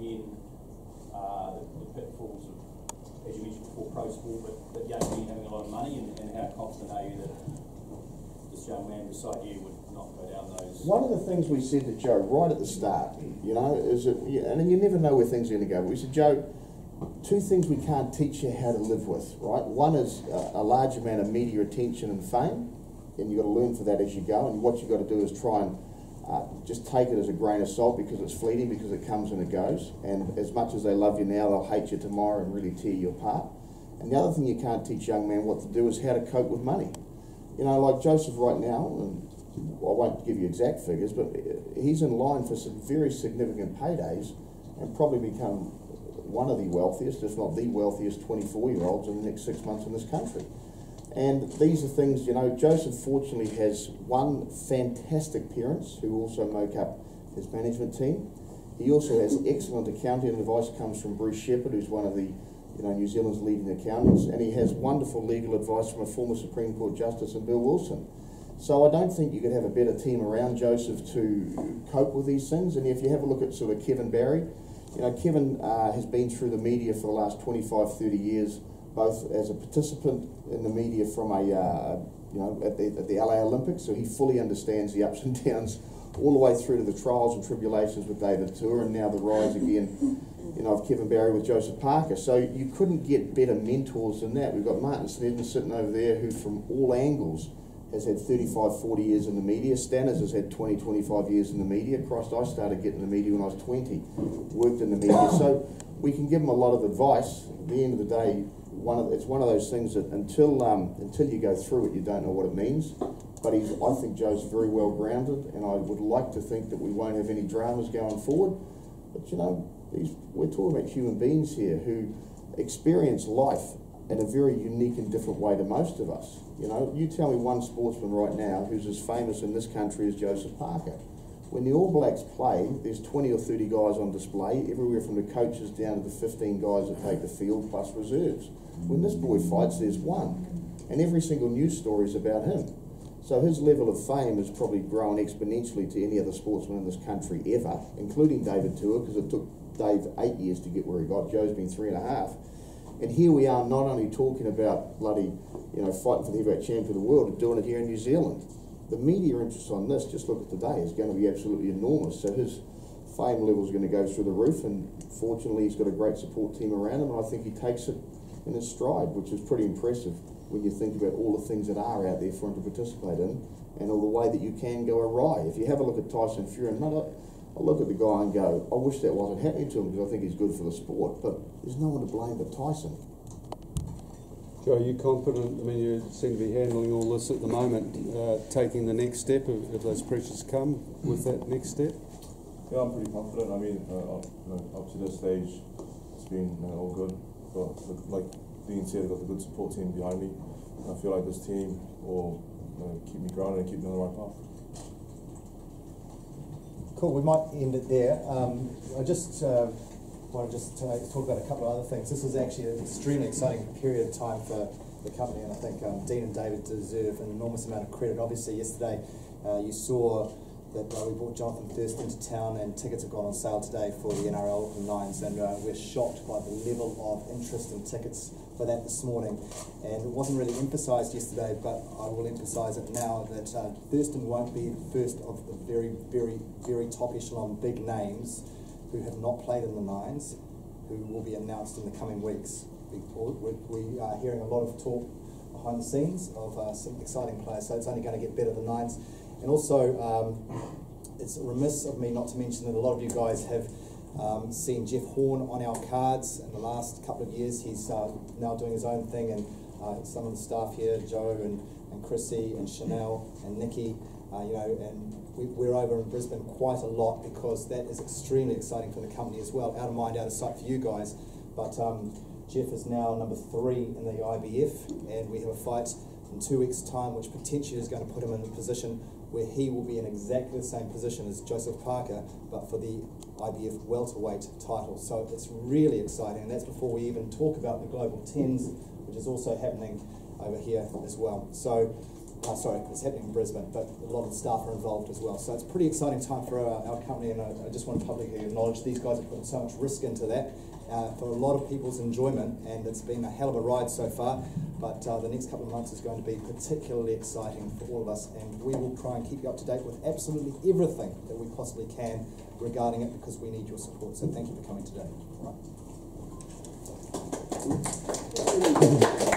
again the pitfalls of, as you mentioned before, pro sport, but young men having a lot of money, and how confident are you that this young man beside you would not go down those? One of the things we said to Joe right at the start, you know, is that, and you never know where things are going to go, but we said, Joe, two things we can't teach you how to live with, right? One is a large amount of media attention and fame, and you've got to learn for that as you go, and what you've got to do is try and just take it as a grain of salt, because it's fleeting, because it comes and it goes, and as much as they love you now, they'll hate you tomorrow and really tear you apart. And the other thing you can't teach young men what to do is how to cope with money. You know, like Joseph right now, and I won't give you exact figures, but he's in line for some very significant paydays and probably become one of the wealthiest, if not the wealthiest 24-year-olds in the next 6 months in this country. And these are things, you know, Joseph fortunately has one fantastic parents who also make up his management team. He also has excellent accounting advice, comes from Bruce Sheppard, who's one of the, you know, New Zealand's leading accountants, and he has wonderful legal advice from a former Supreme Court Justice and Bill Wilson. So I don't think you could have a better team around Joseph to cope with these things. And if you have a look at sort of Kevin Barry, you know, Kevin has been through the media for the last 25, 30 years, both as a participant in the media from a, you know, at the LA Olympics, so he fully understands the ups and downs all the way through to the trials and tribulations with David Tour, and now the rise again, you know, of Kevin Barry with Joseph Parker. So you couldn't get better mentors than that. We've got Martin Snedden sitting over there, who from all angles has had 35, 40 years in the media. Stanners has had 20, 25 years in the media. Christ, I started getting in the media when I was 20, worked in the media. So we can give them a lot of advice. At the end of the day, it's one of those things that until you go through it, you don't know what it means. But I think Joe's very well grounded, and I would like to think that we won't have any dramas going forward. But you know, we're talking about human beings here who experience life in a very unique and different way to most of us. You know, you tell me one sportsman right now who's as famous in this country as Joseph Parker. When the All Blacks play, there's 20 or 30 guys on display, everywhere from the coaches down to the 15 guys that take the field, plus reserves. When this boy fights, there's one, and every single news story is about him. So his level of fame has probably grown exponentially to any other sportsman in this country ever, including David Tour, because it took Dave 8 years to get where he got. Joe's been 3.5. And here we are, not only talking about bloody, you know, fighting for the heavyweight champion of the world, but doing it here in New Zealand. The media interest on this, just look at today, is going to be absolutely enormous. So his fame level is going to go through the roof, and fortunately he's got a great support team around him, and I think he takes it in his stride, which is pretty impressive when you think about all the things that are out there for him to participate in, and all the way that you can go awry. If you have a look at Tyson Fury, I look at the guy and go, I wish that wasn't happening to him, because I think he's good for the sport, but there's no one to blame but Tyson. Joe, are you confident? I mean, you seem to be handling all this at the moment, taking the next step if those pressures come with that next step? Yeah, I'm pretty confident. I mean, up to this stage, it's been all good. But like Dean said, I've got a good support team behind me. I feel like this team will keep me grounded and keep me on the right path. Cool, we might end it there. I just want to talk about a couple of other things. This is actually an extremely exciting period of time for the company, and I think Dean and David deserve an enormous amount of credit. Obviously, yesterday you saw that we brought Jonathan Thurston to town, and tickets have gone on sale today for the NRL Nines, and we're shocked by the level of interest in tickets for that this morning. And it wasn't really emphasised yesterday, but I will emphasise it now, that Thurston won't be the first of the very, very, very top echelon big names who have not played in the Nines, who will be announced in the coming weeks. We are hearing a lot of talk behind the scenes of some exciting players, so it's only going to get better than Nines. And also, it's remiss of me not to mention that a lot of you guys have seen Jeff Horn on our cards in the last couple of years. He's now doing his own thing, and some of the staff here, Joe and Chrissy and Chanel and Nikki, you know, and we're over in Brisbane quite a lot, because that is extremely exciting for the company as well. Out of mind, out of sight for you guys. But Jeff is now number 3 in the IBF, and we have a fight in 2 weeks' time, which potentially is going to put him in a position where he will be in exactly the same position as Joseph Parker, but for the IBF welterweight title. So it's really exciting, and that's before we even talk about the Global 10s, which is also happening over here as well. So it's happening in Brisbane, but a lot of the staff are involved as well. So it's a pretty exciting time for our company, and I just want to publicly acknowledge these guys are putting so much risk into that for a lot of people's enjoyment, and it's been a hell of a ride so far. But the next couple of months is going to be particularly exciting for all of us, and we will try and keep you up to date with absolutely everything that we possibly can regarding it, because we need your support. So thank you for coming today. All right.